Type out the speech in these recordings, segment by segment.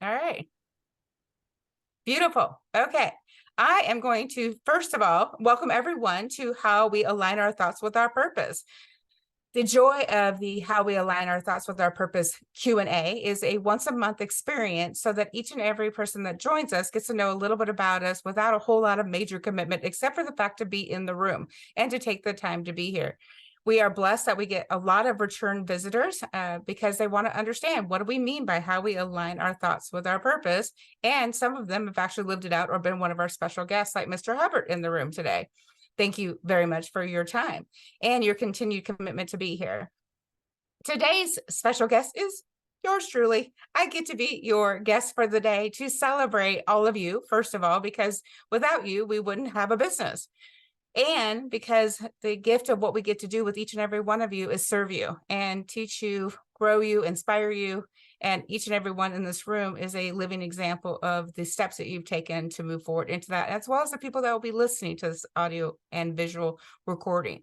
All right. Beautiful. Okay. I am going to, first of all, welcome everyone to How We Align Our Thoughts with Our Purpose. The joy of the How We Align Our Thoughts with Our Purpose Q&A is a once a month experience so that each and every person that joins us gets to know a little bit about us without a whole lot of major commitment, except for the fact to be in the room and to take the time to be here. We are blessed that we get a lot of return visitors because they want to understand, what do we mean by how we align our thoughts with our purpose? And some of them have actually lived it out or been one of our special guests, like Mr. Hubbard in the room today. Thank you very much for your time and your continued commitment to be here. Today's special guest is yours truly. I get to be your guest for the day to celebrate all of you, first of all, because without you, we wouldn't have a business. And because the gift of what we get to do with each and every one of you is serve you and teach you, grow you, inspire you. And each and every one in this room is a living example of the steps that you've taken to move forward into that, as well as the people that will be listening to this audio and visual recording.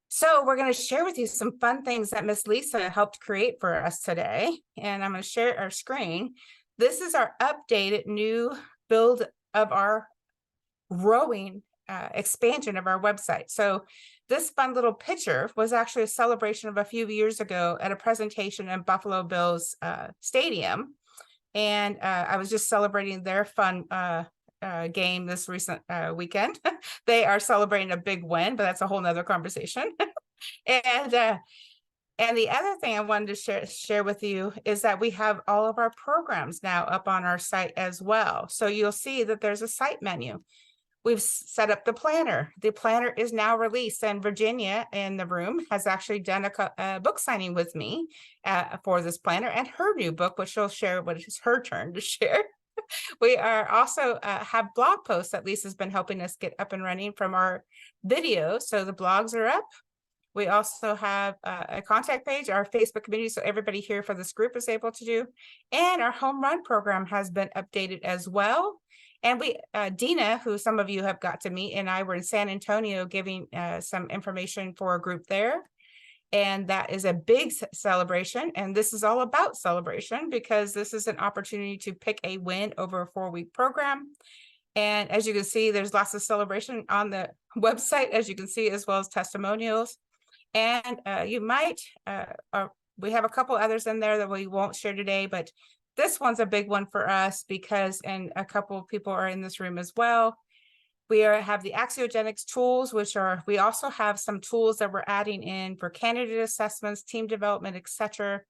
So we're going to share with you some fun things that Miss Lisa helped create for us today. And I'm going to share our screen. This is our updated new build of our growing expansion of our website. So this fun little picture was actually a celebration of a few years ago at a presentation in Buffalo Bills Stadium. And I was just celebrating their fun game this recent weekend. They are celebrating a big win, but that's a whole nother conversation. And the other thing I wanted to share with you is that we have all of our programs now up on our site as well. So you'll see that there's a site menu. We've set up the planner. The planner is now released, and Virginia in the room has actually done a book signing with me for this planner and her new book, which she'll share when it's her turn to share. We are also have blog posts that Lisa's been helping us get up and running from our videos. So the blogs are up. We also have a contact page, our Facebook community, so everybody here for this group is able to do. And our home run program has been updated as well. And we, Dina, who some of you have got to meet, and I were in San Antonio giving some information for a group there. And that is a big celebration. And this is all about celebration because this is an opportunity to pick a win over a 4-week program. And as you can see, there's lots of celebration on the website, as you can see, as well as testimonials. And you might, we have a couple others in there that we won't share today, but this one's a big one for us because, and a couple of people are in this room as well. We have the Axiogenics tools, which are, we also have some tools that we're adding in for candidate assessments, team development, etc.,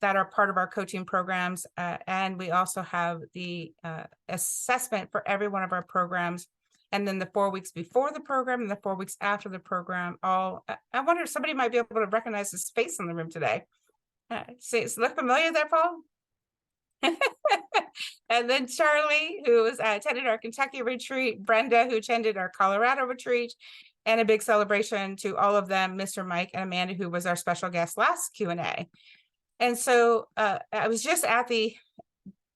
that are part of our coaching programs. And we also have the assessment for every one of our programs. And then the 4 weeks before the program and the 4 weeks after the program, all, I wonder if somebody might be able to recognize his face in the room today. See, look familiar there, Paul? And then Charlie, who was attended our Kentucky retreat, Brenda, who attended our Colorado retreat, and a big celebration to all of them, Mr. Mike and Amanda, who was our special guest last Q&A. And so I was just at the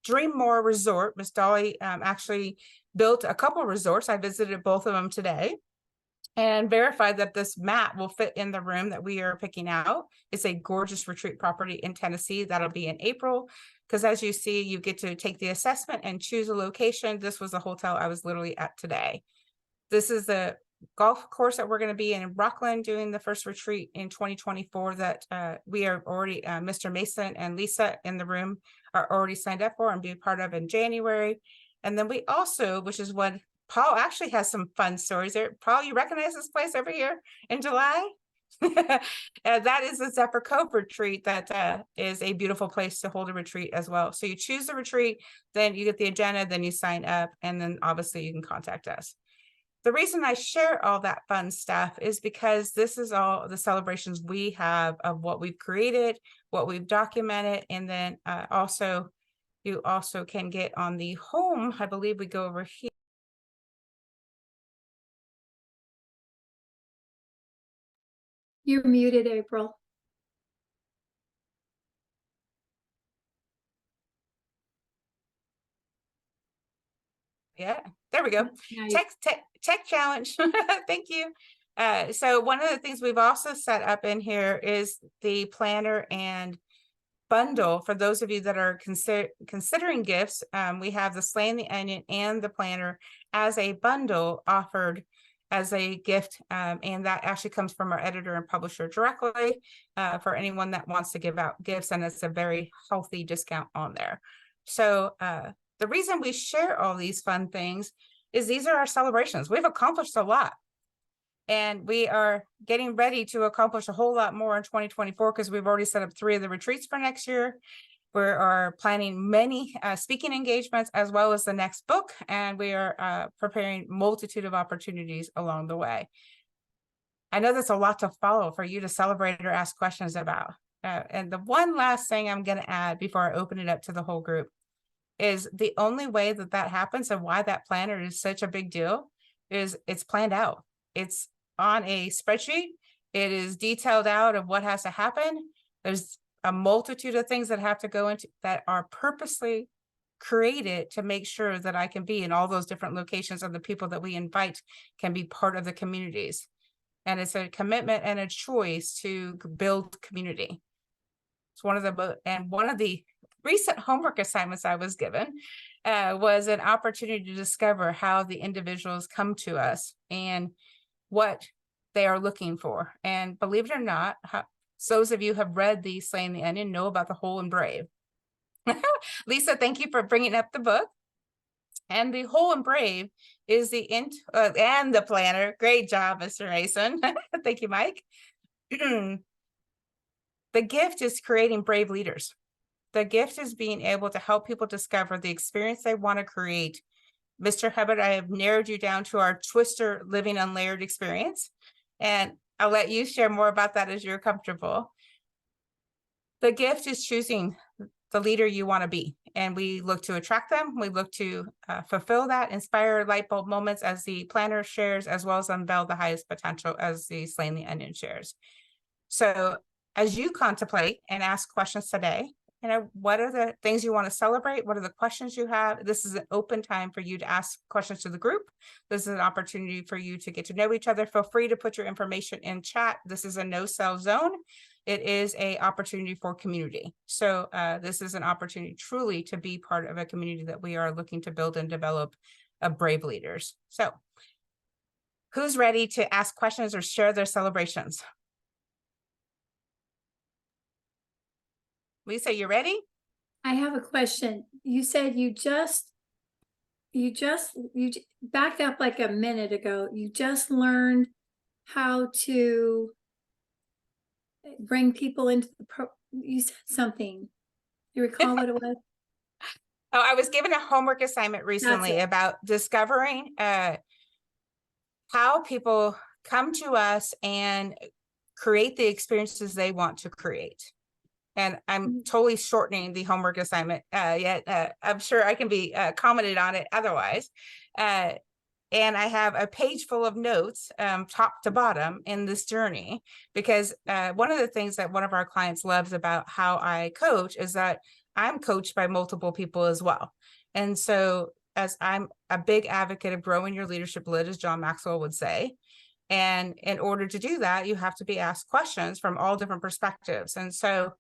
Dreammore Resort. Miss Dolly actually built a couple resorts. I visited both of them today and verified that this mat will fit in the room that we are picking out. It's a gorgeous retreat property in Tennessee. That'll be in April. Because as you see, you get to take the assessment and choose a location. This was the hotel I was literally at today. This is the golf course that we're going to be in Rockland doing the first retreat in 2024 that we are already, Mr. Mason and Lisa in the room are already signed up for and be a part of in January. And then we also, which is what Paul actually has some fun stories there. Paul, you recognize this place over here in July? That is the Zephyr Cove retreat. That is a beautiful place to hold a retreat as well. So you choose the retreat, then you get the agenda, then you sign up, and then obviously you can contact us. The reason I share all that fun stuff is because this is all the celebrations we have of what we've created, what we've documented, and then also you also can get on the home. I believe we go over here. You're muted, April. Yeah, there we go. Nice. Tech challenge. Thank you. So one of the things we've also set up in here is the planner and bundle, for those of you that are considering gifts, we have the Slaying the Onion and the planner as a bundle offered as a gift, and that actually comes from our editor and publisher directly, for anyone that wants to give out gifts, and it's a very healthy discount on there. So the reason we share all these fun things is these are our celebrations. We've accomplished a lot, and we are getting ready to accomplish a whole lot more in 2024 because we've already set up 3 of the retreats for next year. We are planning many speaking engagements as well as the next book, and we are preparing multitude of opportunities along the way. I know there's a lot to follow for you to celebrate or ask questions about. And the one last thing I'm going to add before I open it up to the whole group is the only way that that happens and why that planner is such a big deal is it's planned out. It's on a spreadsheet. It is detailed out of what has to happen. There's a multitude of things that have to go into that are purposely created to make sure that I can be in all those different locations, and the people that we invite can be part of the communities. And it's a commitment and a choice to build community. It's one of the recent homework assignments I was given was an opportunity to discover how the individuals come to us and what they are looking for. And believe it or not, those of you who have read the Slaying the Onion know about the Whole and Brave. Lisa, thank you for bringing up the book. And the Whole and Brave is and the planner. Great job, Mr. Mason. Thank you, Mike. The gift is creating brave leaders. The gift is being able to help people discover the experience they want to create. Mr. Hubbard, I have narrowed you down to our Twister Living Unlayered experience, and I'll let you share more about that as you're comfortable. The gift is choosing the leader you want to be, and we look to attract them. We look to fulfill that, inspire light bulb moments as the planner shares, as well as unveil the highest potential as the Slaying the Onion shares. So as you contemplate and ask questions today, what are the things you want to celebrate? What are the questions you have? This is an open time for you to ask questions to the group. This is an opportunity for you to get to know each other. Feel free to put your information in chat. This is a no-sell zone. It is an opportunity for community. So this is an opportunity truly to be part of a community that we are looking to build and develop of brave leaders. So who's ready to ask questions or share their celebrations? Lisa, you ready? I have a question. You said you backed up like a minute ago. You just learned how to bring people into you said something. You recall what it was? Oh, I was given a homework assignment recently about discovering how people come to us and create the experiences they want to create. And I'm totally shortening the homework assignment, yet I'm sure I can be commented on it otherwise. And I have a page full of notes, top to bottom, in this journey, because one of the things that one of our clients loves about how I coach is that I'm coached by multiple people as well. And so as I'm a big advocate of growing your leadership lid, as John Maxwell would say, and in order to do that, you have to be asked questions from all different perspectives. And so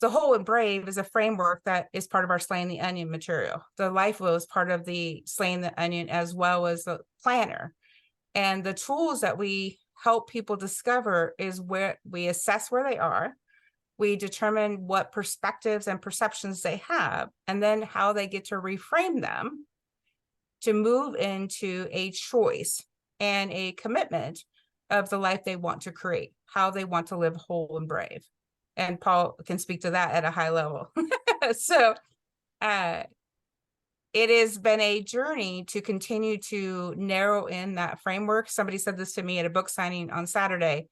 the Whole and Brave is a framework that is part of our Slaying the Onion material. The Life Wheel is part of the Slaying the Onion, as well as the planner. And the tools that we help people discover is where we assess where they are. We determine what perspectives and perceptions they have, and then how they get to reframe them to move into a choice and a commitment of the life they want to create, how they want to live whole and brave. And Paul can speak to that at a high level. So it has been a journey to continue to narrow in that framework. Somebody said this to me at a book signing on Saturday.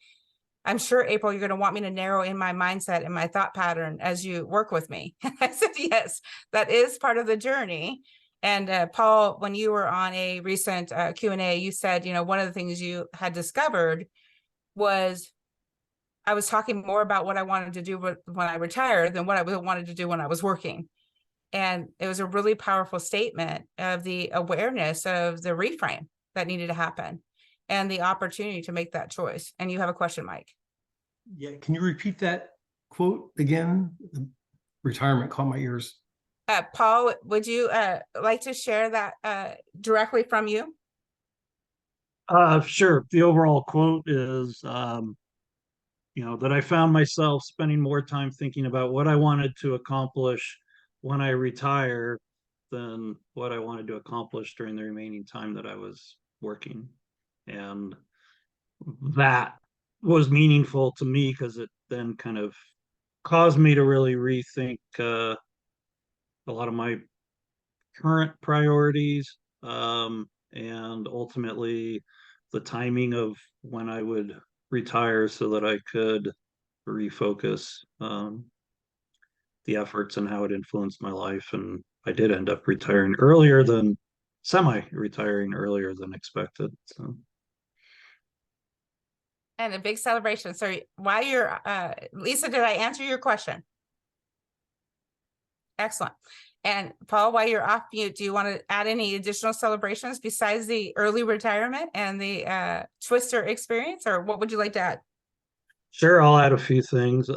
I'm sure, April, you're going to want me to narrow in my mindset and my thought pattern as you work with me. I said, yes, that is part of the journey. And Paul, when you were on a recent Q&A, you said, one of the things you had discovered was I was talking more about what I wanted to do when I retired than what I wanted to do when I was working. And it was a really powerful statement of the awareness of the reframe that needed to happen and the opportunity to make that choice. And you have a question, Mike. Yeah, can you repeat that quote again? retirement caught my ears. Paul, would you like to share that directly from you? Sure. The overall quote is, that I found myself spending more time thinking about what I wanted to accomplish when I retire than what I wanted to accomplish during the remaining time that I was working. And that was meaningful to me because it then kind of caused me to really rethink a lot of my current priorities, and ultimately the timing of when I would retire so that I could refocus the efforts and how it influenced my life. And I did end up retiring earlier than expected. So And a big celebration. So while you're, Lisa, did I answer your question? Excellent. And Paul, while you're off mute, do you want to add any additional celebrations besides the early retirement and the Twister experience, or what would you like to add? sure, I'll add a few things.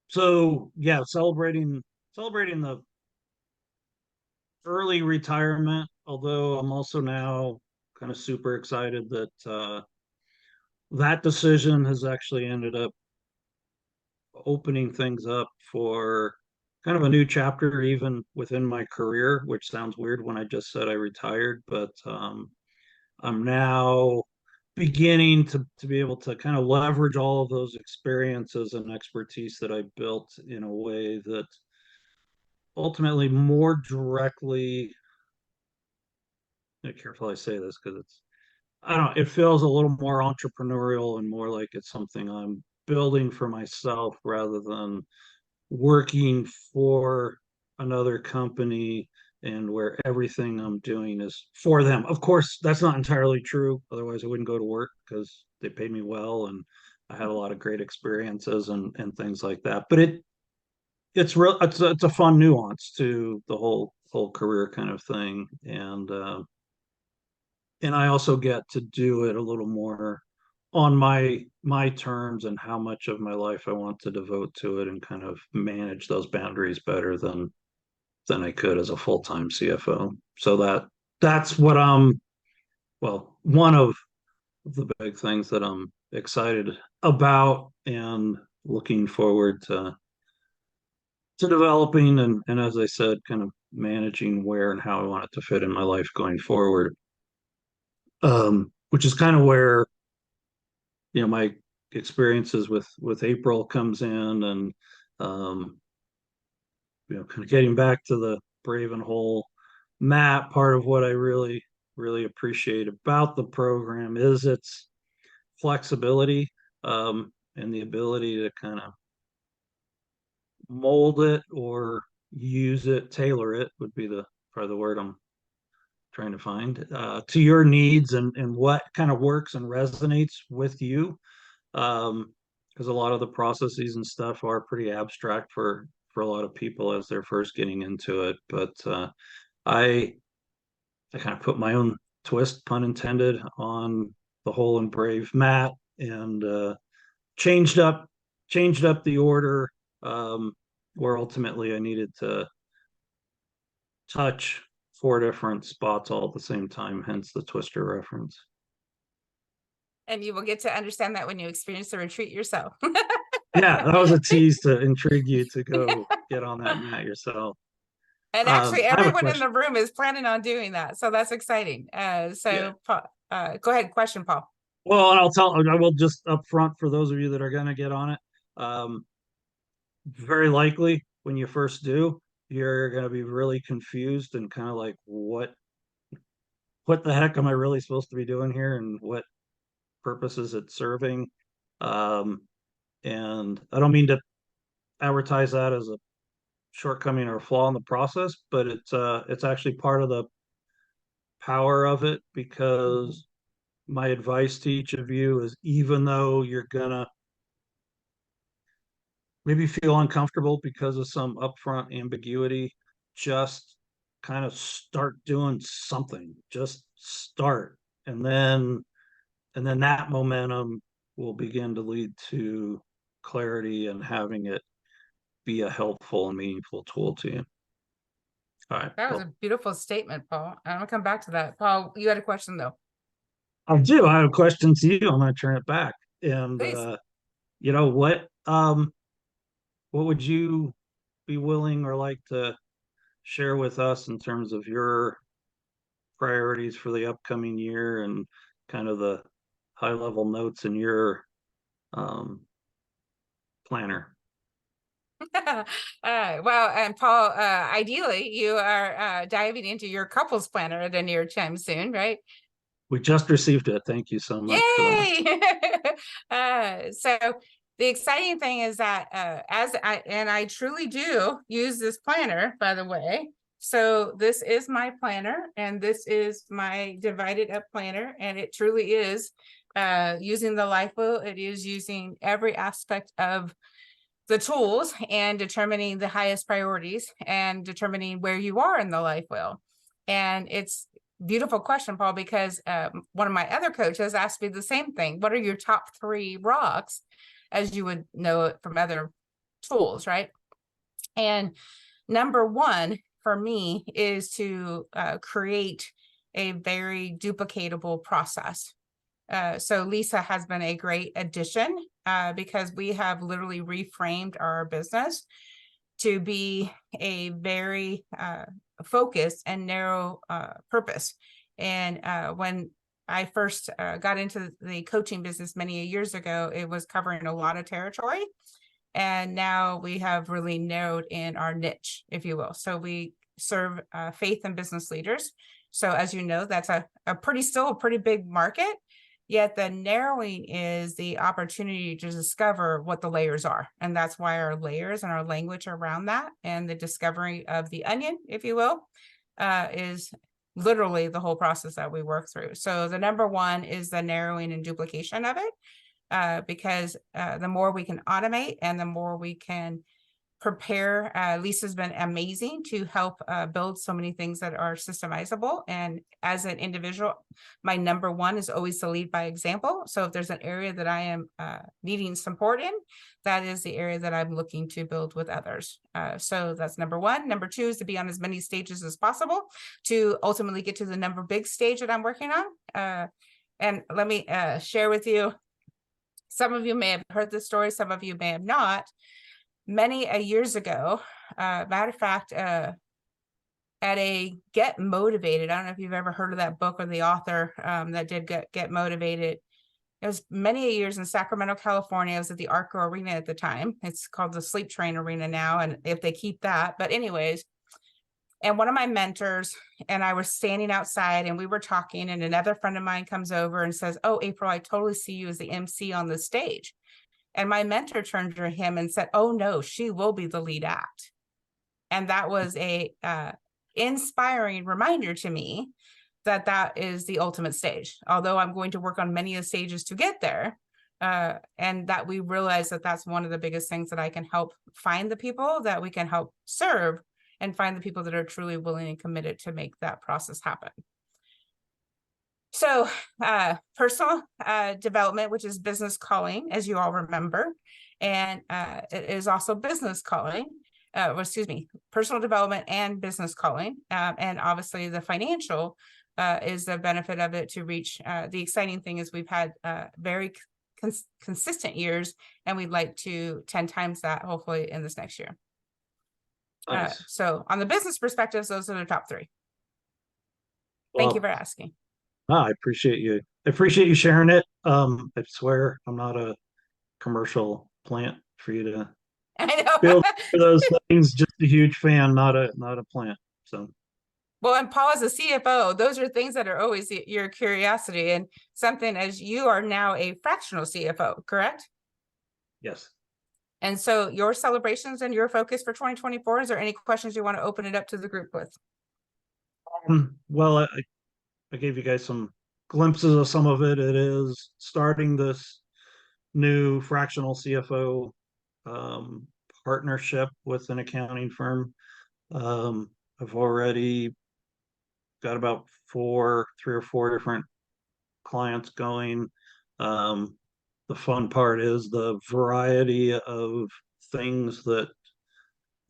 So yeah, celebrating the early retirement, although I'm also now kind of super excited that that decision has actually ended up opening things up for kind of a new chapter even within my career, which sounds weird when I just said I retired, but I'm now beginning to be able to kind of leverage all of those experiences and expertise that I built in a way that ultimately more directly, careful I say this because I don't know, it feels a little more entrepreneurial and more like it's something I'm building for myself rather than working for another company and where everything I'm doing is for them. Of course, that's not entirely true. Otherwise, I wouldn't go to work because they paid me well and I had a lot of great experiences and things like that. But it's a fun nuance to the whole career kind of thing, and I also get to do it a little more on my terms and how much of my life I want to devote to it and kind of manage those boundaries better than I could as a full-time CFO. So that's what one of the big things that I'm excited about and looking forward to developing and as I said, kind of managing where and how I want it to fit in my life going forward. Which is kind of where my experiences with April comes in, and kind of getting back to the brave and whole Matt. Part of what I really appreciate about the program is its flexibility, and the ability to kind of mold it or use it, tailor it would be the probably the word I'm trying to find, to your needs and what kind of works and resonates with you, because a lot of the processes and stuff are pretty abstract for a lot of people as they're first getting into it. But I I kind of put my own twist, pun intended, on the whole and brave Matt, and changed up changed up the order, where ultimately I needed to touch four different spots all at the same time, hence the Twister reference. And you will get to understand that when you experience the retreat yourself. Yeah, that was a tease to intrigue you to go get on that mat yourself. And actually, I have a everyone in question. the room is planning on doing that. So that's exciting. Yeah. Go ahead, question, Paul. Well, and I will just up front for those of you that are going to get on it. Um, Very likely when you first do, you're going to be really confused and kind of like, what the heck am I really supposed to be doing here, and what purpose is it serving? Um, and I don't mean to advertise that as a shortcoming or a flaw in the process, but it's actually part of the power of it, because my advice to each of you is, even though you're gonna maybe feel uncomfortable because of some upfront ambiguity, just kind of start doing something. Just start. And then that momentum will begin to lead to clarity and having it be a helpful and meaningful tool to you. All right. That was a beautiful statement, Paul. I'm gonna come back to that. Paul, you had a question though. I do. I have a question to you. I'm going to turn it back. And Please. you know what would you be willing or like to share with us in terms of your priorities for the upcoming year and kind of the high level notes in your um, planner? Well, and Paul, ideally, you are diving into your couples planner at a near time soon, right? We just received it. Thank you so much for that. Yay! So the exciting thing is that I truly do use this planner, by the way. So this is my planner, and this is my divided up planner, and it truly is using the life wheel. It is using every aspect of the tools and determining the highest priorities and determining where you are in the life wheel. And it's beautiful question, Paul, because one of my other coaches asked me the same thing. What are your top 3 rocks, as you would know it from other tools, right? And number 1 for me is to create a very duplicatable process. So Lisa has been a great addition because we have literally reframed our business to be a very focused and narrow purpose. And when I first got into the coaching business many years ago, it was covering a lot of territory. And now we have really narrowed in our niche, if you will. So we serve faith and business leaders. So as you know, that's a still a pretty big market. Yet the narrowing is the opportunity to discover what the layers are. And that's why our layers and our language around that and the discovery of the onion, if you will, is literally the whole process that we work through. So the number 1 is the narrowing and duplication of it, because the more we can automate and the more we can prepare. Lisa's been amazing to help build so many things that are systemizable. And as an individual, my number 1 is always to lead by example. So if there's an area that I am needing support in, that is the area that I'm looking to build with others. So that's number 1. Number 2 is to be on as many stages as possible to ultimately get to the number big stage that I'm working on. And let me share with you, some of you may have heard this story, some of you may have not. Many years ago, matter of fact, at a Get Motivated, I don't know if you've ever heard of that book or the author that did Get Motivated. It was many years in Sacramento, California. I was at the Arco Arena at the time. It's called the Sleep Train Arena now, and if they keep that. But anyways, and one of my mentors and I were standing outside and we were talking, and another friend of mine comes over and says, "Oh, April, I totally see you as the MC on the stage." And my mentor turned to him and said, "Oh no, she will be the lead act." And that was a inspiring reminder to me that that is the ultimate stage. Although I'm going to work on many of the stages to get there, and that we realize that that's one of the biggest things that I can help find the people that we can help serve and find the people that are truly willing and committed to make that process happen. So personal development, which is business calling, as you all remember, and it is also business calling, personal development and business calling. And obviously the financial is the benefit of it to reach. The exciting thing is we've had very consistent years, and we'd like to 10 times that hopefully in this next year. Nice. So on the business perspectives, those are the top 3. Thank you for asking. I appreciate you. I appreciate you sharing it. I swear I'm not a commercial plant for you to I know. build those things. Just a huge fan, not a plant. So Well, and Paul, as a CFO, those are things that are always your curiosity, and something, as you are now a fractional CFO, correct? yes. And so your celebrations and your focus for 2024, is there any questions you want to open it up to the group with? Well, I gave you guys some glimpses of some of it. It is starting this new fractional CFO partnership with an accounting firm. I've already got about 3 or 4 different clients going. The fun part is the variety of things that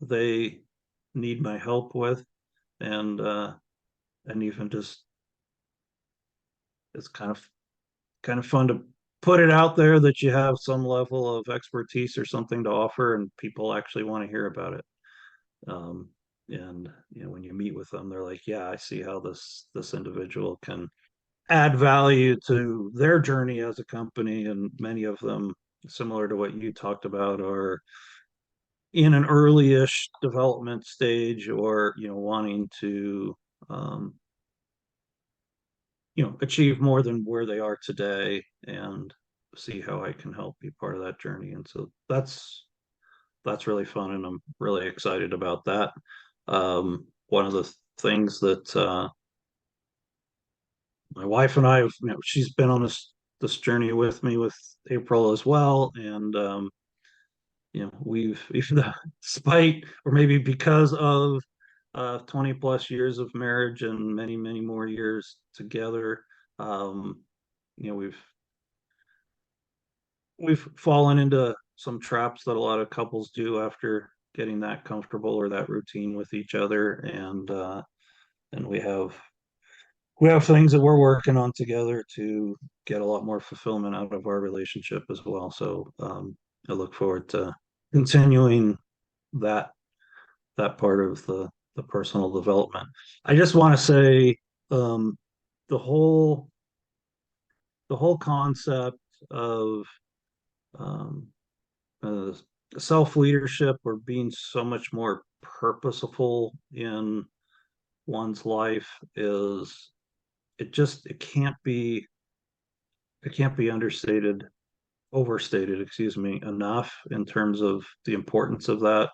they need my help with, and even just it's kind of fun to put it out there that you have some level of expertise or something to offer, and people actually want to hear about it. Um, and when you meet with them, they're like, "Yeah, I see how this individual can add value to their journey as a company." And many of them, similar to what you talked about, are in an early-ish development stage, or wanting to um, achieve more than where they are today, and see how I can help be part of that journey. And so that's really fun, and I'm really excited about that. One of the things that my wife and I have, she's been on this journey with me, with April as well, and we've even despite, or maybe because of 20 plus years of marriage and many, many more years together, um, we've fallen into some traps that a lot of couples do after getting that comfortable or that routine with each other, and we have things that we're working on together to get a lot more fulfillment out of our relationship as well. So I look forward to continuing that part of the personal development. I just want to say, um, the whole concept of um, uh, self leadership, or being so much more purposeful in one's life, is it can't be overstated, excuse me, enough, in terms of the importance of that.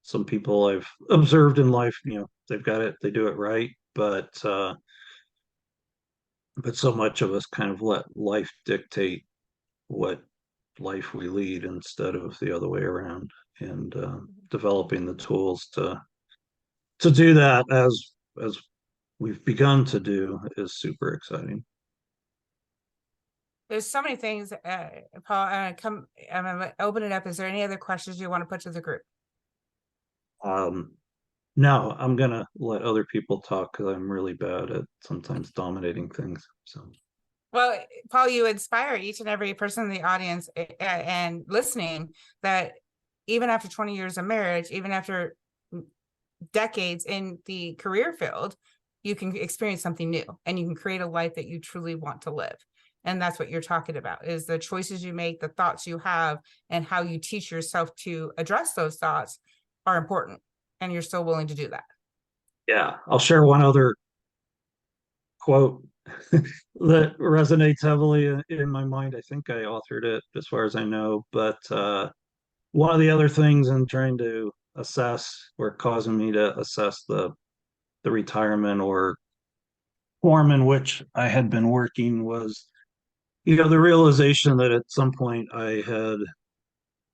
Some people I've observed in life, they've got it, they do it right, but so much of us kind of let life dictate what life we lead, instead of the other way around. And developing the tools to do that, as we've begun to do, is super exciting. There's so many things, Paul. I'm gonna open it up. Is there any other questions you want to put to the group? No, I'm gonna let other people talk, because I'm really bad at sometimes dominating things. So, Well, Paul, you inspire each and every person in the audience and listening, that even after 20 years of marriage, even after decades in the career field, you can experience something new, and you can create a life that you truly want to live. And that's what you're talking about, is the choices you make, the thoughts you have, and how you teach yourself to address those thoughts are important. And you're still willing to do that. yeah, I'll share one other quote that resonates heavily in my mind. I think I authored it, as far as I know, but one of the other things in trying to assess, or causing me to assess the retirement or form in which I had been working, was the realization that at some point I had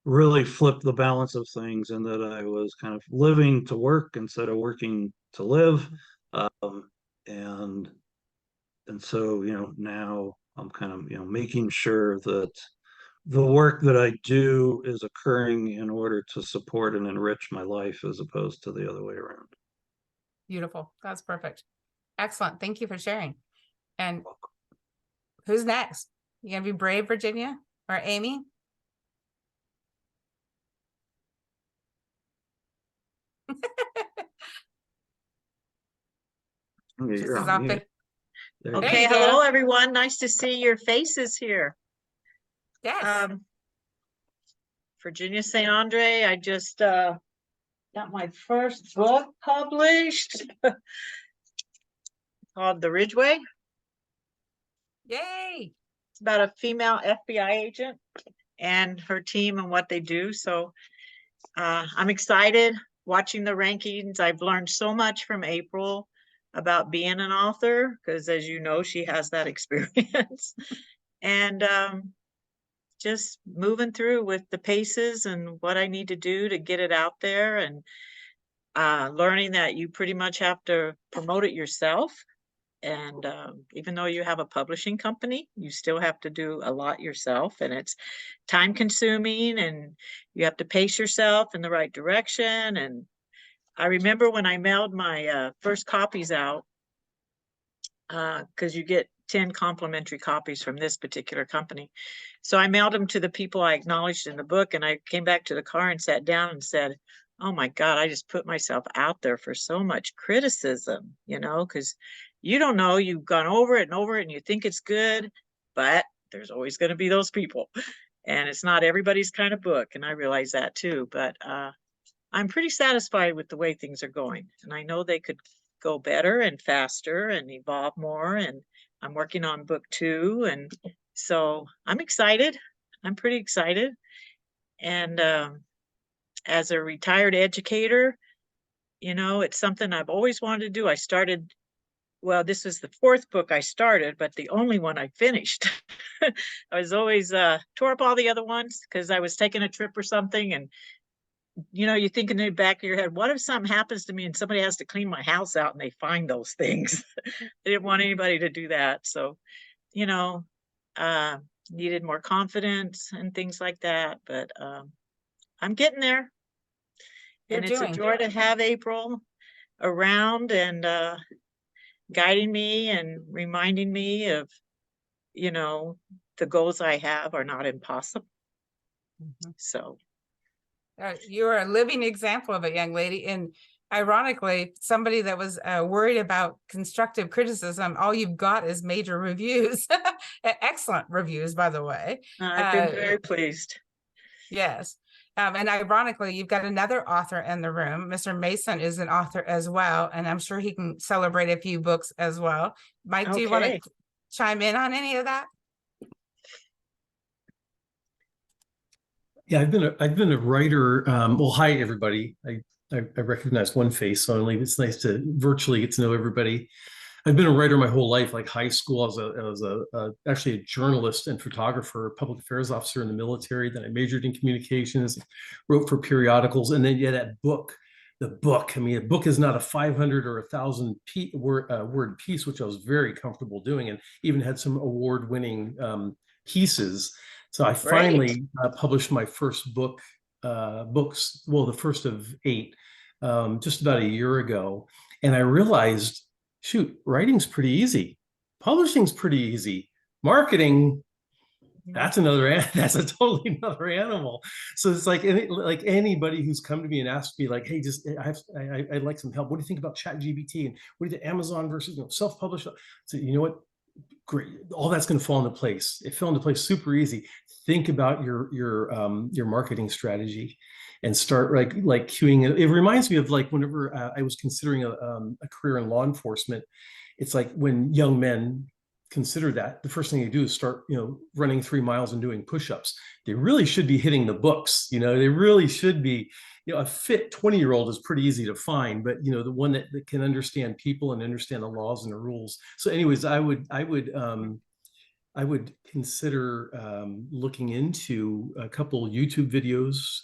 really flipped the balance of things, and that I was kind of living to work instead of working to live. Um, and so now I'm kind of making sure that the work that I do is occurring in order to support and enrich my life, as opposed to the other way around. Beautiful. That's perfect. Excellent. Thank you for sharing. And who's next? You gonna be brave, Virginia or Amy? Okay, This you're is on off mute. the. There There Okay, you go. hello everyone. Nice to see your faces here. Yes. Virginia St. Andre, I just got my first book published called The Ridgeway. Yay. It's about a female FBI agent and her team and what they do. So I'm excited watching the rankings. I've learned so much from April about being an author, because as you know, she has that experience. And just moving through with the paces and what I need to do to get it out there, and learning that you pretty much have to promote it yourself And even though you have a publishing company, you still have to do a lot yourself, and it's time consuming, and you have to pace yourself in the right direction. And I remember when I mailed my first copies out, because you get 10 complimentary copies from this particular company. So I mailed them to the people I acknowledged in the book, and I came back to the car and sat down and said, oh my God, I just put myself out there for so much criticism, because you don't know, you've gone over it and over it and you think it's good, but there's always going to be those people. And it's not everybody's kind of book. And I realize that too, but I'm pretty satisfied with the way things are going. And I know they could go better and faster and evolve more. And I'm working on book 2. And so I'm excited. I'm pretty excited. And as a retired educator, it's something I've always wanted to do. I started, well, this was the 4th book I started, but the only one I finished. I was always tore up all the other ones because I was taking a trip or something. And you think in the back of your head, what if something happens to me and somebody has to clean my house out and they find those things? I didn't want anybody to do that. So, needed more confidence and things like that. But I'm getting there. And it's a joy to have April around and guiding me and reminding me of, the goals I have are not impossible. So. You are a living example of a young lady. And ironically, somebody that was worried about constructive criticism, all you've got is major reviews. Excellent reviews, by the way. I've been very pleased. Yes. And ironically, you've got another author in the room. Mr. Mason is an author as well, and I'm sure he can celebrate a few books as well. Mike, do you want to chime in on any of that? Yeah, I've been a writer. Well, hi everybody. I recognize one face, so it's nice to virtually get to know everybody. I've been a writer my whole life, like high school. I was actually a journalist and photographer, public affairs officer in the military. Then I majored in communications, wrote for periodicals, and then that book. The book. I mean, a book is not a 500 or 1,000 word piece, which I was very comfortable doing, and even had some award-winning pieces. So I finally published my first books, well, the first of 8, just about a year ago. And I realized, shoot, writing's pretty easy. Publishing's pretty easy. Marketing, that's a totally another animal. So it's like anybody who's come to me and asked me like, hey, I'd like some help. What do you think about ChatGPT? And what do you think Amazon versus self-published? So you know what? Great, all that's going to fall into place. It fell into place super easy. Think about your marketing strategy and start like queuing it. It reminds me of like whenever I was considering a career in law enforcement. It's like when young men consider that, the first thing they do is start running 3 miles and doing push-ups. They really should be hitting the books. They really should be. A fit 20-year-old is pretty easy to find, but the one that can understand people and understand the laws and the rules. So anyways, I would consider looking into a couple YouTube videos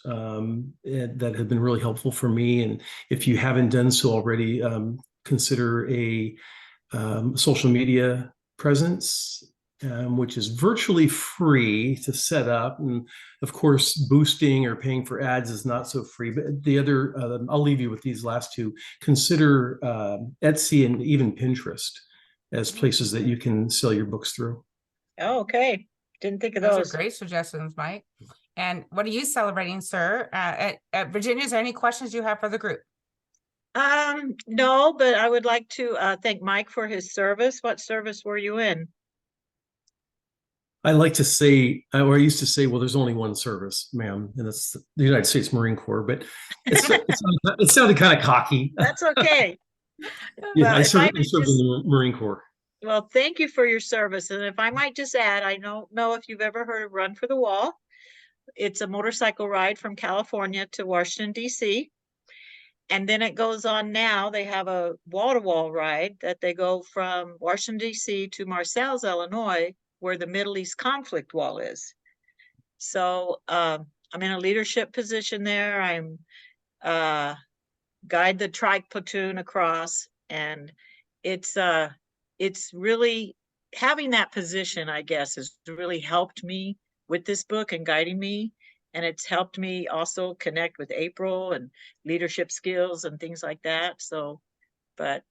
that have been really helpful for me. And if you haven't done so already, consider a social media presence, which is virtually free to set up. And of course, boosting or paying for ads is not so free. But the other, I'll leave you with these last two. Consider Etsy and even Pinterest as places that you can sell your books through. Oh, okay. Didn't think of Those those. are great suggestions, Mike. And what are you celebrating, sir? At Virginia, is there any questions you have for the group? No, but I would like to thank Mike for his service. What service were you in? I like to say, or I used to say, well, there's only one service, ma'am, and that's the United States Marine Corps, but it sounded kind of cocky. That's okay. Yeah, I served in the Marine Corps. Well, thank you for your service. And if I might just add, I don't know if you've ever heard of Run for the Wall. It's a motorcycle ride from California to Washington, D.C. And then it goes on now. They have a wall-to-wall ride that they go from Washington, D.C. to Marseilles, Illinois, where the Middle East conflict wall is. So I'm in a leadership position there. I'm guide the trike platoon across, and it's it's really having that position, I guess, has really helped me with this book and guiding me. And it's helped me also connect with April and leadership skills and things like that. So, but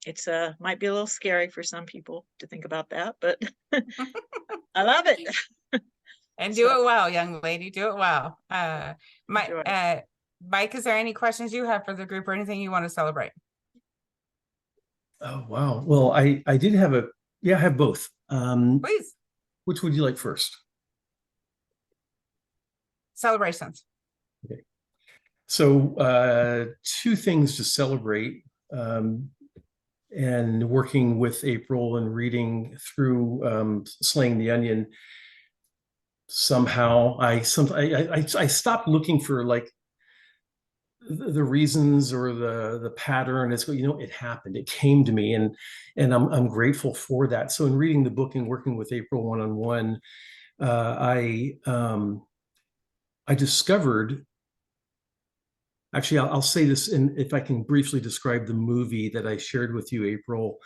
it's might be a little scary for some people to think about that, but I love it. And So, do it well, young lady. Do it well. enjoy. Mike, is there any questions you have for the group or anything you want to celebrate? Oh, wow. Well, I did have I have both. Please. Which would you like first? Celebrations. Okay. So two things to celebrate. And working with April and reading through Slaying the Onion, somehow I stopped looking for like the reasons or the pattern. It's, you know, it happened, it came to me, and I'm grateful for that. So in reading the book and working with April one-on-one, I discovered, actually, I'll say this, and if I can briefly describe the movie that I shared with you, April,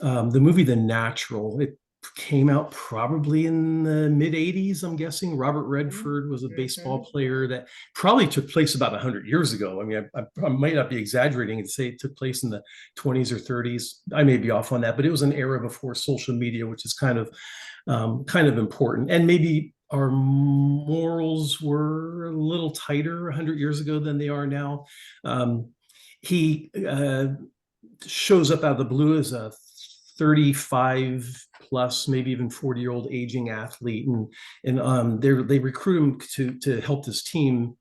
the movie The Natural. It came out probably in the mid 80s, I'm guessing. Robert Redford was a baseball player that probably took place about 100 years ago. I mean, I might not be exaggerating and say it took place in the 20s or 30s. I may be off on that, but it was an era before social media, which is kind of important. And maybe our morals were a little tighter 100 years ago than they are now. He shows up out of the blue as a 35 plus, maybe even 40-year-old aging athlete, and they recruit him to help this team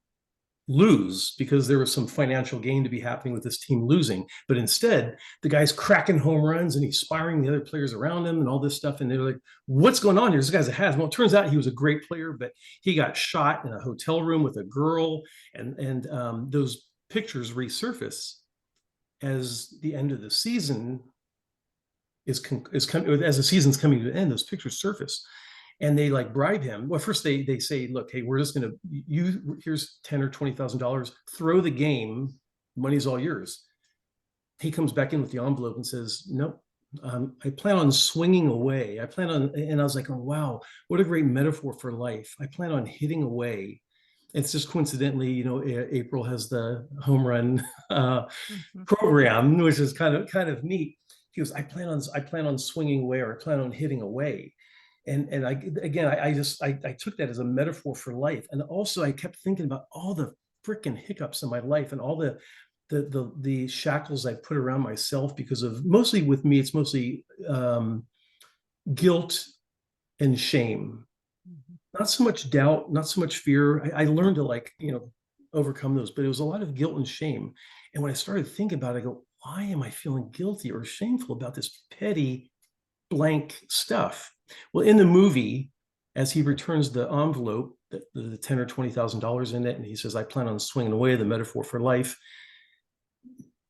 lose because there was some financial gain to be happening with this team losing. But instead, the guy's cracking home runs and he's inspiring the other players around him and all this stuff. And they're like, what's going on here? This guy's a has. Well, it turns out he was a great player, but he got shot in a hotel room with a girl. And those pictures resurface as the end of the season as the season's coming to an end. Those pictures surface. And they like bribe him. Well, first they say, look, hey, we're just gonna, here's $10,000 or $20,000, throw the game, money's all yours. He comes back in with the envelope and says, nope, I plan on swinging away. And I was like, oh, wow, what a great metaphor for life. I plan on hitting away. It's just coincidentally, you know, April has the home run program, which is kind of neat. He goes, I plan on swinging away, or I plan on hitting away. And I took that as a metaphor for life. And also I kept thinking about all the freaking hiccups in my life and all the shackles I put around myself because of, mostly with me, it's mostly guilt and shame. Not so much doubt, not so much fear. I learned to overcome those, but it was a lot of guilt and shame. And when I started thinking about it, I go, why am I feeling guilty or shameful about this petty blank stuff? Well, in the movie, as he returns the envelope, the $10,000 or $20,000 in it, and he says, I plan on swinging away, the metaphor for life,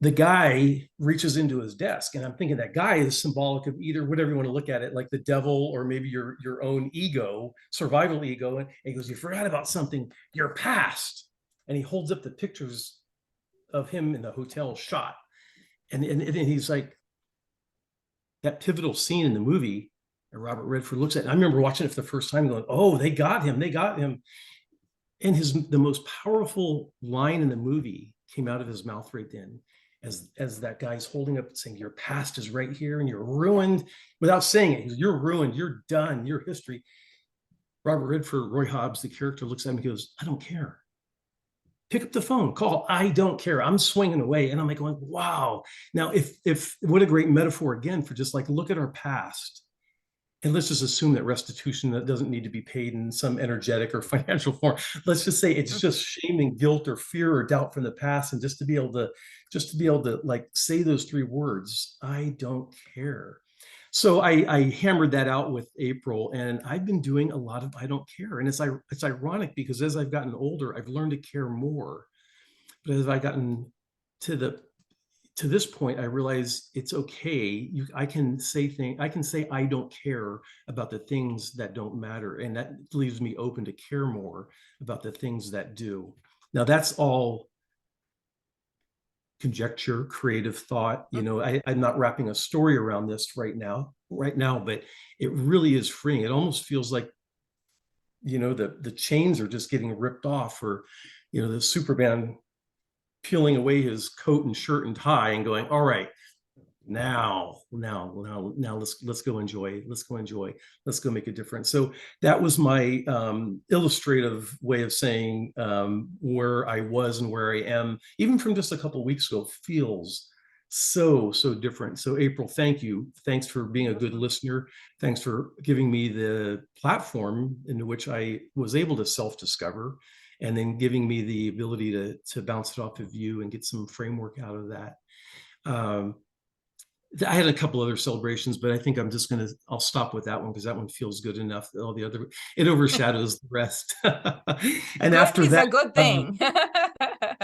the guy reaches into his desk. And I'm thinking that guy is symbolic of either, whatever you want to look at it, like the devil, or maybe your own ego, survival ego. And he goes, you forgot about something, your past. And he holds up the pictures of him in the hotel shot. And he's like, that pivotal scene in the movie, and Robert Redford looks at it. I remember watching it for the first time going, oh, they got him. And the most powerful line in the movie came out of his mouth right then, as that guy's holding up and saying, your past is right here and you're ruined, without saying it. You're ruined, you're done, your history. Robert Redford, Roy Hobbs, the character, looks at him and goes, I don't care. Pick up the phone, call. I don't care. I'm swinging away. And I'm like going, wow. Now, if what a great metaphor again for just like, look at our past. And let's just assume that restitution that doesn't need to be paid in some energetic or financial form. Let's just say it's just shame and guilt or fear or doubt from the past. And just to be able to like say those three words, I don't care. So I hammered that out with April, and I've been doing a lot of I don't care. And it's ironic because as I've gotten older, I've learned to care more. But as I've gotten to this point, I realize it's okay. I can say I don't care about the things that don't matter. And that leaves me open to care more about the things that do. Now that's all conjecture, creative thought. You know, I'm not wrapping a story around this right now, but it really is freeing. It almost feels like, you know, the chains are just getting ripped off, or, you know, the Superman peeling away his coat and shirt and tie and going, all right, now let's go enjoy, let's go make a difference. So that was my illustrative way of saying where I was and where I am, even from just a couple of weeks ago, feels so different. So April, thank you. Thanks for being a good listener. Thanks for giving me the platform into which I was able to self-discover, and then giving me the ability to bounce it off of you and get some framework out of that. I had a couple other celebrations, but I think I'll stop with that one, because that one feels good enough. All the other, it overshadows the rest. And Good after is that, a good thing.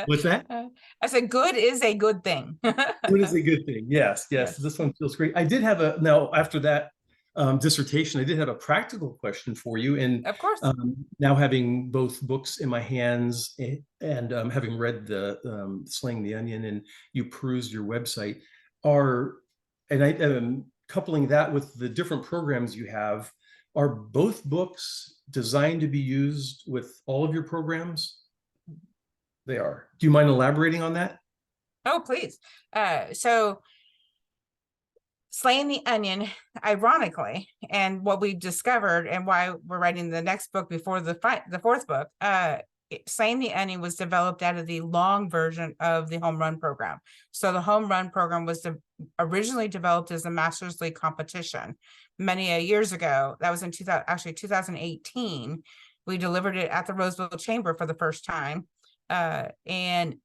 what's that? I said, good is a good thing. What is a good thing? Yes. Yes. This one feels great. I did have now after that dissertation, I did have a practical question for you. And Of course. now having both books in my hands and having read the Slaying the Onion, and you perused your website, and I am coupling that with the different programs you have, are both books designed to be used with all of your programs? They are. Do you mind elaborating on that? Oh, please. So Slaying the Onion, ironically, and what we discovered and why we're writing the next book before the fourth book, Slaying the Onion was developed out of the long version of the home run program. So the home run program was originally developed as a Masters League competition many years ago. That was in 2018. We delivered it at the Roseville Chamber for the first time. And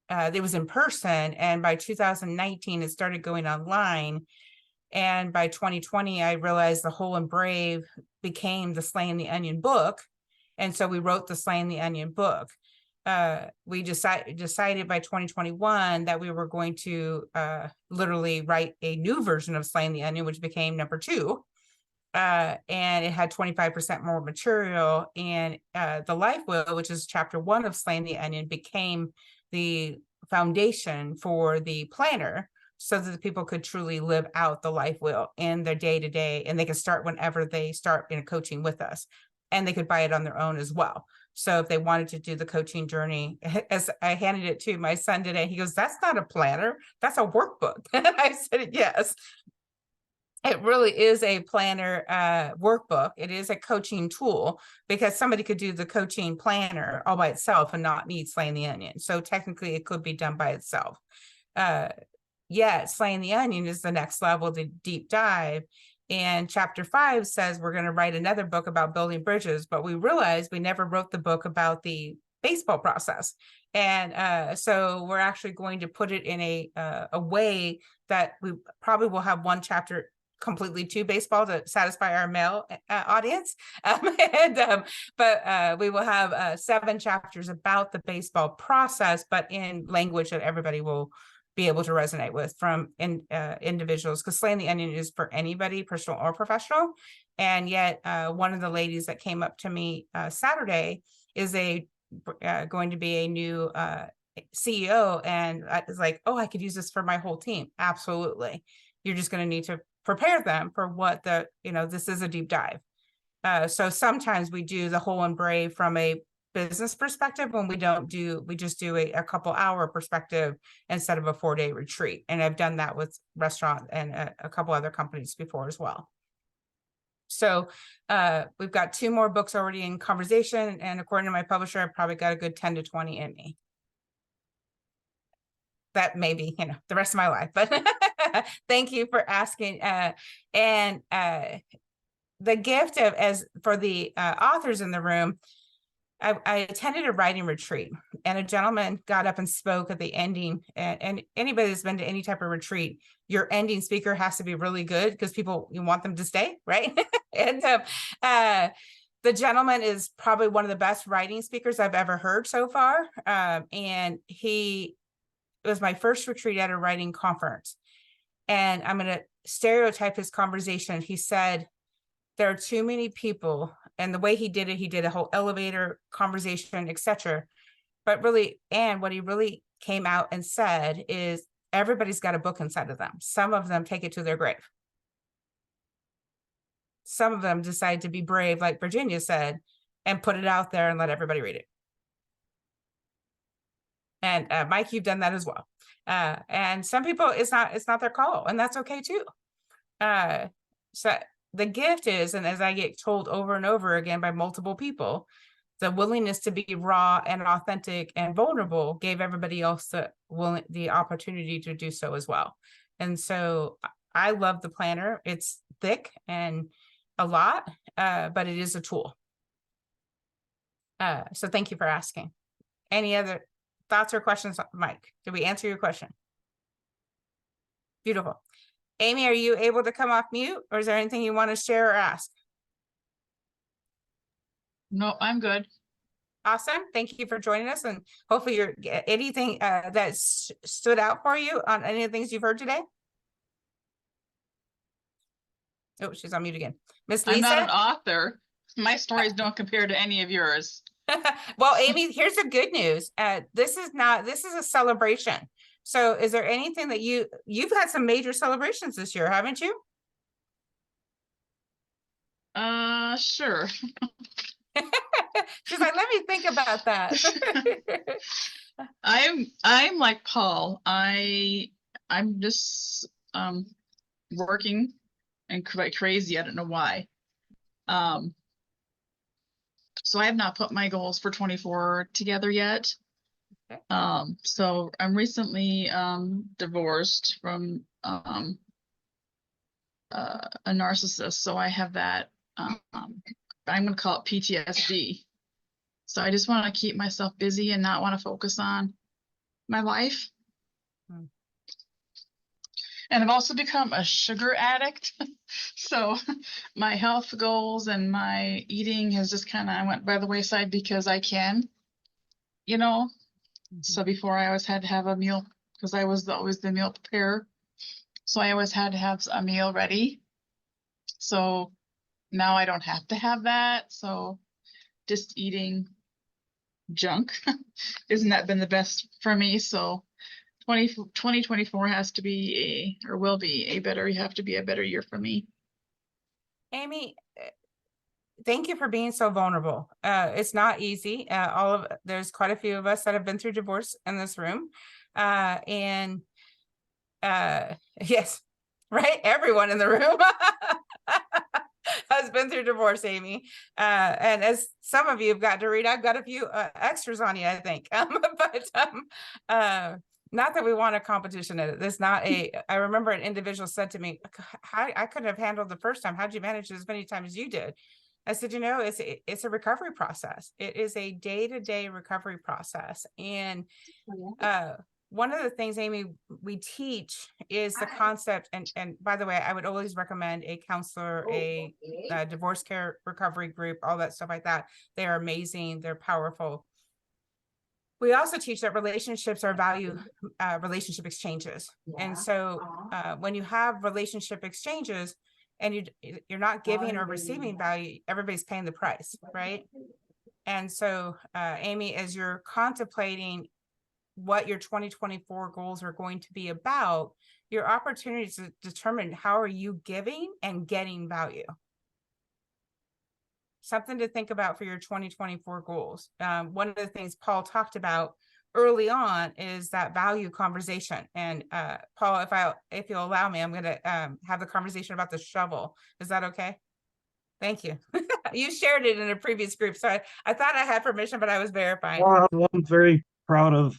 it was in person. And by 2019, it started going online. And by 2020, I realized the Whole and Brave became the Slaying the Onion book. And so we wrote the Slaying the Onion book. We decided by 2021 that we were going to literally write a new version of Slaying the Onion, which became number 2. And it had 25% more material. And the Life Wheel, which is chapter 1 of Slaying the Onion, became the foundation for the planner, so that the people could truly live out the life wheel in their day-to-day, and they can start whenever they start in coaching with us, and they could buy it on their own as well. So if they wanted to do the coaching journey, as I handed it to my son today, he goes, "That's not a planner, that's a workbook." And I said, yes, it really is a planner workbook. It is a coaching tool, because somebody could do the coaching planner all by itself and not need Slaying the Onion. So technically it could be done by itself. Yet Slaying the Onion is the next level, the deep dive. And chapter 5 says we're going to write another book about building bridges, but we realized we never wrote the book about the baseball process. And so we're actually going to put it in a way that we probably will have one chapter completely to baseball to satisfy our male audience. But we will have 7 chapters about the baseball process, but in language that everybody will be able to resonate with, from individuals, because Slaying the Onion is for anybody, personal or professional. And yet one of the ladies that came up to me Saturday is going to be a new CEO, and I was like, oh, I could use this for my whole team. Absolutely. You're just going to need to prepare them for what this is a deep dive. So sometimes we do the Whole and Brave from a business perspective, when we just do a couple hour perspective instead of a 4-day retreat. And I've done that with restaurant and a couple other companies before as well. So we've got 2 more books already in conversation, and according to my publisher, I've probably got a good 10 to 20 in me. That may be, the rest of my life, but thank you for asking. And the gift for the authors in the room, I attended a writing retreat, and a gentleman got up and spoke at the ending. And anybody that's been to any type of retreat, your ending speaker has to be really good, because you want them to stay, right? And the gentleman is probably one of the best writing speakers I've ever heard so far. And it was my first retreat at a writing conference. And I'm going to stereotype his conversation. He said, there are too many people, and the way he did a whole elevator conversation, etc. But really, and what he really came out and said is everybody's got a book inside of them. Some of them take it to their grave. Some of them decide to be brave, like Virginia said, and put it out there and let everybody read it. And Mike, you've done that as well. And some people, it's not their call, and that's okay too. So the gift is, and as I get told over and over again by multiple people, the willingness to be raw and authentic and vulnerable gave everybody else the opportunity to do so as well. And so I love the planner. It's thick and a lot, but it is a tool. So thank you for asking. Any other thoughts or questions, Mike? Did we answer your question? Beautiful. Amy, are you able to come off mute, or is there anything you want to share or ask? No, I'm good. Awesome. Thank you for joining us, and hopefully you're anything that stood out for you on any of the things you've heard today. Oh, she's on mute again. Miss I'm not an Lisa. author. My stories don't compare to any of yours. Well, Amy, here's the good news. This is a celebration. So is there anything that you've had some major celebrations this year, haven't you? Sure. She's like, let me think about that. I'm like Paul. I'm just working and quite crazy. I don't know why. So I have not put my goals for 24 together yet. Okay. So I'm recently divorced from a narcissist. So I have that. I'm going to call it PTSD. So I just want to keep myself busy and not want to focus on my life. Hmm. And I've also become a sugar addict. So my health goals and my eating has just kind of went by the wayside because I can, you know. So before I always had to have a meal because I was always the meal preparer. So I always had to have a meal ready. So now I don't have to have that. So just eating junk isn't that been the best for me. So 2024 has to be a, or will be a better, you have to be a better year for me. Amy, thank you for being so vulnerable. It's not easy. There's quite a few of us that have been through divorce in this room. And yes, right? Everyone in the room has been through divorce, Amy. And as some of you have got to read, I've got a few extras on you, I think. But not that we want a competition in it. There's not I remember an individual said to me, I couldn't have handled the first time. How'd you manage it as many times as you did? I said, it's a recovery process. It is a day-to-day recovery process. And one of the things, Amy, we teach is the concept, and by the way, I would always recommend a counselor, a divorce care recovery group, all that stuff like that. They are amazing. They're powerful. We also teach that relationships are value relationship exchanges. And so when you have relationship exchanges and you're not giving or receiving value, everybody's paying the price, right? And so, Amy, as you're contemplating what your 2024 goals are going to be about, your opportunity to determine how are you giving and getting value. Something to think about for your 2024 goals. One of the things Paul talked about early on is that value conversation. And Paul, if you'll allow me, I'm going to have the conversation about the shovel. Is that okay? Thank you. You shared it in a previous group, so I thought I had permission, but I was verifying. Well, I'm very proud of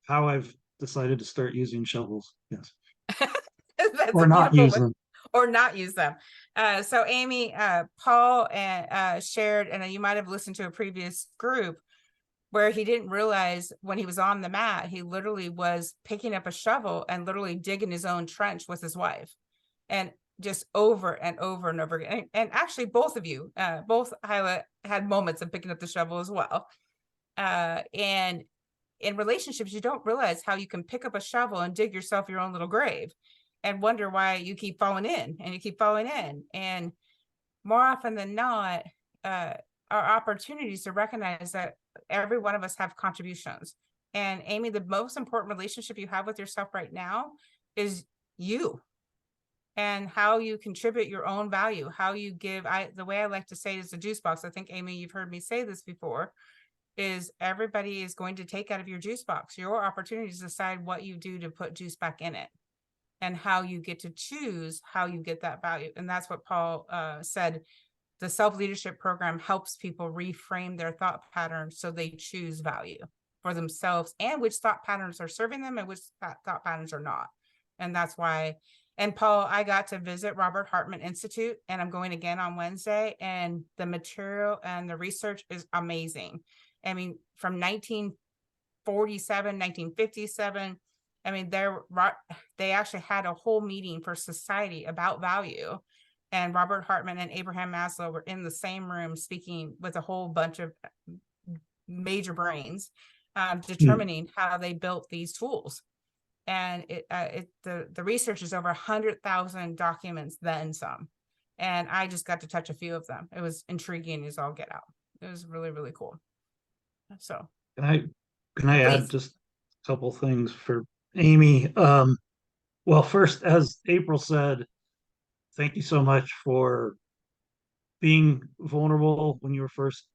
how I've decided to start using shovels. Yes. That's Or not use them. Or not use them. So Amy, Paul shared, and you might have listened to a previous group where he didn't realize when he was on the mat, he literally was picking up a shovel and literally digging his own trench with his wife. And just over and over and over again. And actually both of you, both had moments of picking up the shovel as well. And in relationships, you don't realize how you can pick up a shovel and dig yourself your own little grave and wonder why you keep falling in and you keep falling in. And more often than not, our opportunities to recognize that every one of us have contributions. And Amy, the most important relationship you have with yourself right now is you, and how you contribute your own value, how you give. The way I like to say it is the juice box. I think, Amy, you've heard me say this before, is everybody is going to take out of your juice box. Your opportunity to decide what you do to put juice back in it, and how you get to choose how you get that value. And that's what Paul said. The self-leadership program helps people reframe their thought patterns so they choose value for themselves, and which thought patterns are serving them and which thought patterns are not. And that's why. And Paul, I got to visit Robert Hartman Institute, and I'm going again on Wednesday, and the material and the research is amazing. I mean, from 1947, 1957, I mean, they actually had a whole meeting for society about value. And Robert Hartman and Abraham Maslow were in the same room speaking with a whole bunch of major brains, determining how they built these tools. And the research is over 100,000 documents, then some. And I just got to touch a few of them. It was intriguing as all get out. It was really, really cool. So Can I Please. add just a couple things for Amy? Well, first, as April said, thank you so much for being vulnerable when you were first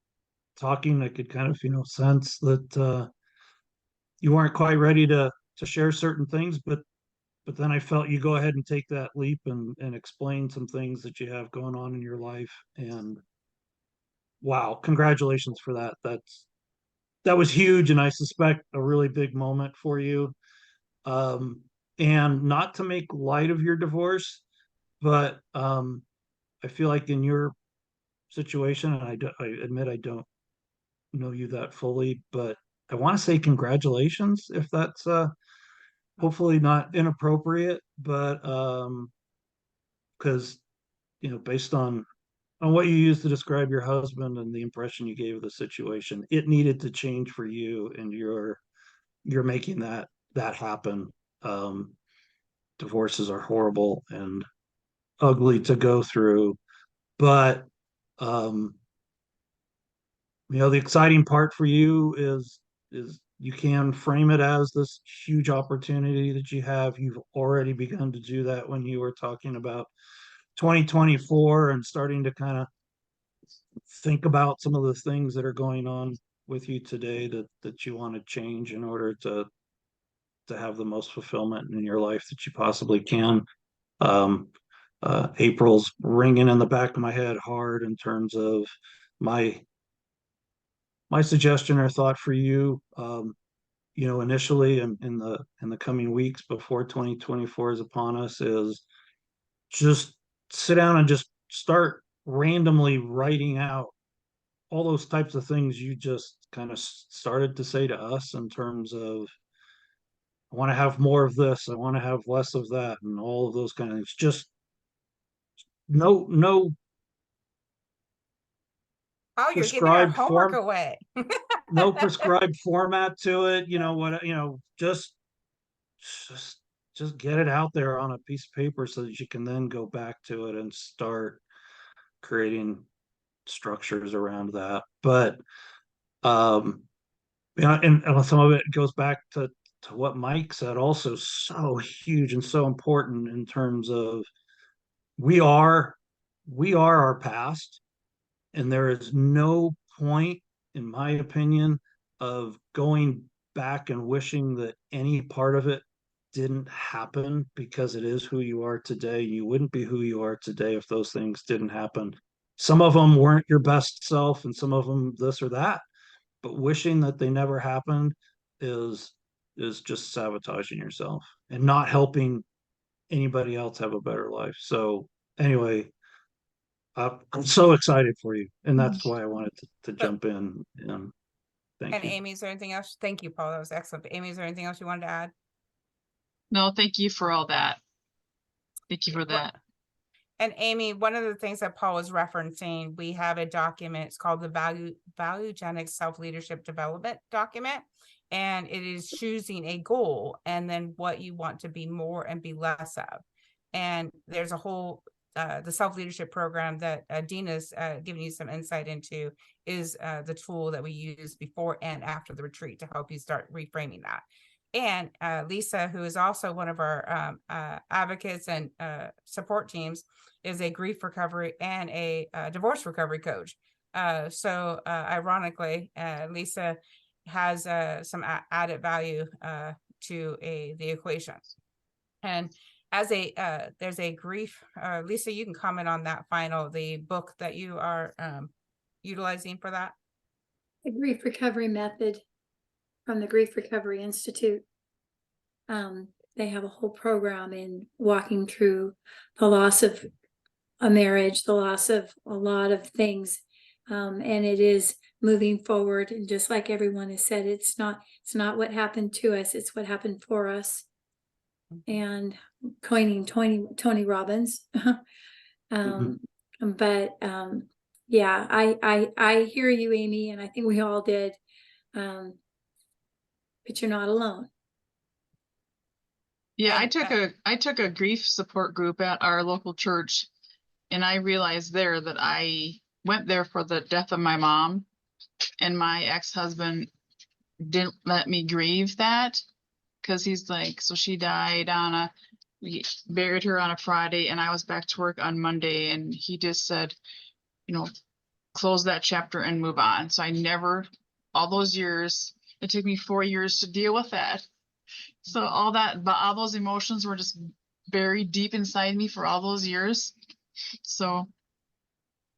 talking. I could kind of, sense that you weren't quite ready to share certain things, but then I felt you go ahead and take that leap and explain some things that you have going on in your life. And wow, congratulations for that. That was huge, and I suspect a really big moment for you. And not to make light of your divorce, but I feel like in your situation, and I admit I don't know you that fully, but I want to say congratulations if that's hopefully not inappropriate, but because based on what you used to describe your husband and the impression you gave of the situation, it needed to change for you, and you're making that happen. Divorces are horrible and ugly to go through, but the exciting part for you is you can frame it as this huge opportunity that you have. You've already begun to do that when you were talking about 2024 and starting to kind of think about some of the things that are going on with you today that you want to change in order to have the most fulfillment in your life that you possibly can. Um, April's ringing in the back of my head hard in terms of my suggestion or thought for you. Initially in the coming weeks before 2024 is upon us, is just sit down and just start randomly writing out all those types of things you just kind of started to say to us, in terms of, I want to have more of this, I want to have less of that, and all of those kind of things. Just no Oh, you're giving our prescribed homework form, away. no prescribed format to it. Just just get it out there on a piece of paper so that you can then go back to it and start creating structures around that. But and some of it goes back to what Mike said, also so huge and so important, in terms of we are our past, and there is no point, in my opinion, of going back and wishing that any part of it didn't happen, because it is who you are today. You wouldn't be who you are today if those things didn't happen. Some of them weren't your best self, and some of them this or that, but wishing that they never happened is just sabotaging yourself and not helping anybody else have a better life. So anyway, I'm so excited for you, and that's why I wanted to jump in. And thank And you. Amy, is there anything else? Thank you, Paul. That was excellent. Amy, is there anything else you wanted to add? No, thank you for all that. Thank you for Well, that. And Amy, one of the things that Paul was referencing, we have a document. It's called the Valuegenic Self-Leadership Development document. And it is choosing a goal and then what you want to be more and be less of. And there's a whole the self-leadership program that Dina's giving you some insight into is the tool that we use before and after the retreat to help you start reframing that. And Lisa, who is also one of our advocates and support teams, is a grief recovery and a divorce recovery coach. So ironically, Lisa has some added value to the equation. And as there's a grief, Lisa, you can comment on that the book that you are utilizing for that. The grief recovery method from the Grief Recovery Institute. They have a whole program in walking through the loss of a marriage, the loss of a lot of things. And it is moving forward. And just like everyone has said, it's not what happened to us, it's what happened for us. And coining Tony Robbins. But yeah, I hear you, Amy, and I think we all did. But you're not alone. Yeah, And, I took a grief support group at our local church, and I realized there that I went there for the death of my mom, and my ex-husband didn't let me grieve that, because he's like, so she died we buried her on a Friday, and I was back to work on Monday, and he just said, you know, close that chapter and move on. So I never, all those years, it took me 4 years to deal with that. So all those emotions were just buried deep inside me for all those years. So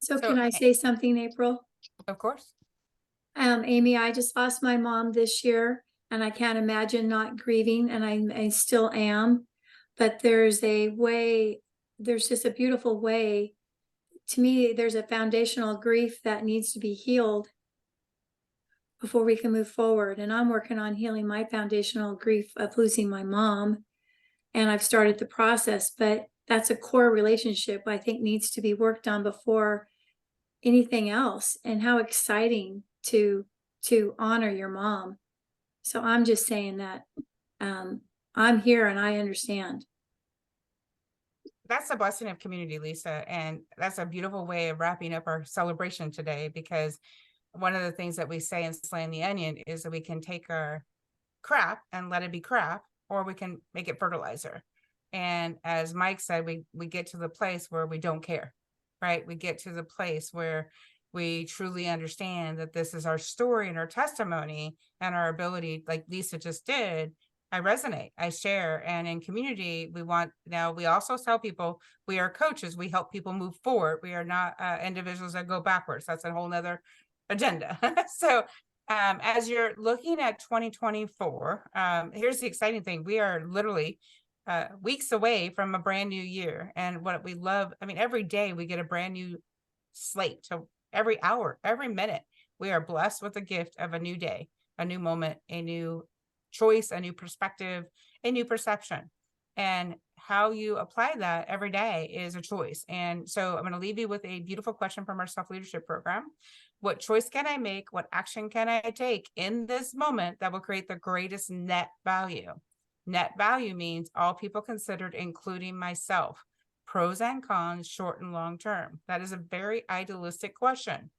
Can I say something, April? of course. Amy, I just lost my mom this year, and I can't imagine not grieving, and I still am. But there's just a beautiful way. To me, there's a foundational grief that needs to be healed before we can move forward. And I'm working on healing my foundational grief of losing my mom. And I've started the process, but that's a core relationship I think needs to be worked on before anything else. And how exciting to honor your mom. So I'm just saying that I'm here and I understand. That's a blessing of community, Lisa. And that's a beautiful way of wrapping up our celebration today, because one of the things that we say in Slaying the Onion is that we can take our crap and let it be crap, or we can make it fertilizer. And as Mike said, we get to the place where we don't care, right? We get to the place where we truly understand that this is our story and our testimony and our ability, like Lisa just did. I resonate, I share, and in community, we also tell people we are coaches. We help people move forward. We are not individuals that go backwards. That's a whole nother agenda. So as you're looking at 2024, here's the exciting thing. We are literally weeks away from a brand new year. And what we love, every day we get a brand new slate. So every hour, every minute, we are blessed with the gift of a new day, a new moment, a new choice, a new perspective, a new perception. And how you apply that every day is a choice. And so I'm going to leave you with a beautiful question from our self-leadership program. What choice can I make? What action can I take in this moment that will create the greatest net value? Net value means all people considered, including myself, pros and cons, short and long term. That is a very idealistic question.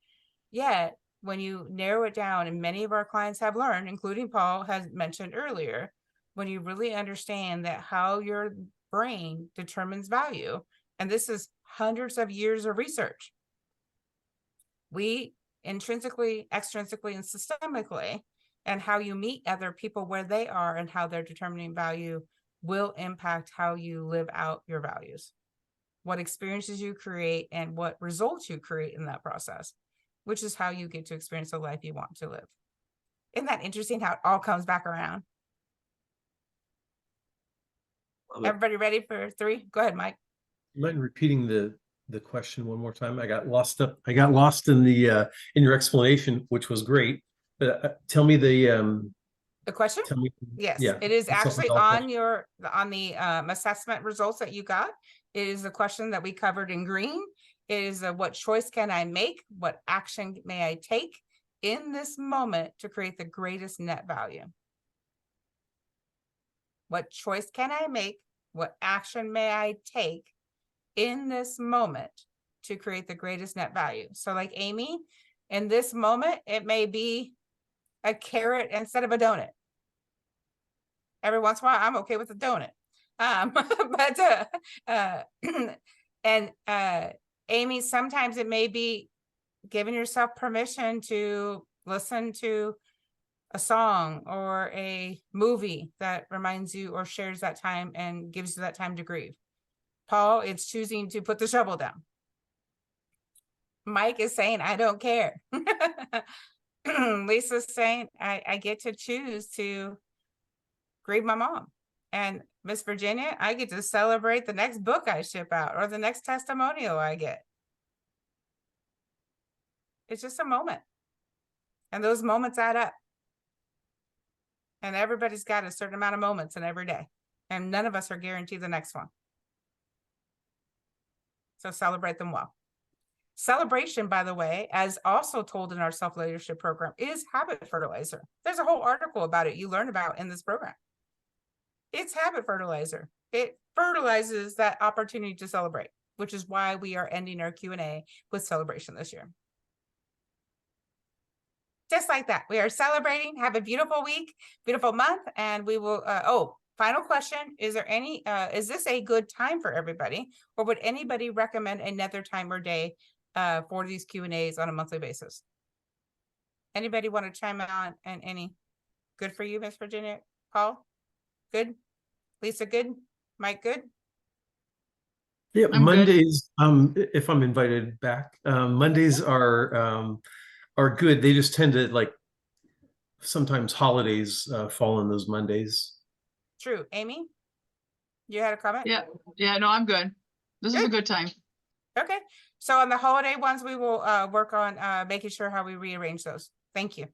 Yet, when you narrow it down, and many of our clients have learned, including Paul has mentioned earlier, when you really understand that how your brain determines value, and this is hundreds of years of research, we intrinsically, extrinsically, and systemically, and how you meet other people where they are and how they're determining value will impact how you live out your values, what experiences you create, and what results you create in that process, which is how you get to experience the life you want to live. Isn't that interesting how it all comes back around? Everybody ready for 3? Go ahead, Mike. Mind repeating the question one more time? I got lost in the in your explanation, which was great. But tell me the question. Tell me, yes, yeah, it is actually on the assessment results that you got. It is a question that we covered in green. It is what choice can I make? What action may I take in this moment to create the greatest net value? What choice can I make? What action may I take in this moment to create the greatest net value. So like Amy, in this moment, it may be a carrot instead of a donut. Every once in a while, I'm okay with a donut. Amy, sometimes it may be giving yourself permission to listen to a song or a movie that reminds you or shares that time and gives you that time to grieve. Paul, it's choosing to put the shovel down. Mike is saying, I don't care. Lisa's saying, I get to choose to grieve my mom. And Miss Virginia, I get to celebrate the next book I ship out or the next testimonial I get. It's just a moment. And those moments add up. And everybody's got a certain amount of moments in every day. And none of us are guaranteed the next one. So celebrate them well. Celebration, by the way, as also told in our self-leadership program, is habit fertilizer. There's a whole article about it you learn about in this program. It's habit fertilizer. It fertilizes that opportunity to celebrate, which is why we are ending our Q&A with celebration this year. Just like that, we are celebrating. Have a beautiful week, beautiful month, and we will, final question. Is there any, is this a good time for everybody, or would anybody recommend another time or day for these Q&As on a monthly basis? Anybody want to chime in on and any? Good for you, Miss Virginia? Paul? Good? Lisa, good? Mike, good? Yeah, I'm good. Mondays, if I'm invited back, Mondays are good. They just tend to, like, sometimes holidays fall on those Mondays. True. Amy? You had a comment? Yeah, no, I'm good. This is a good time. Okay. So on the holiday ones, we will work on making sure how we rearrange those. Thank you.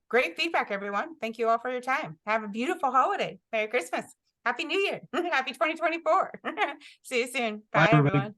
Great feedback, everyone. Thank you all for your time. Have a beautiful holiday. Merry Christmas. Happy New Year. Happy 2024. See you soon. Bye, Bye, everybody. everyone.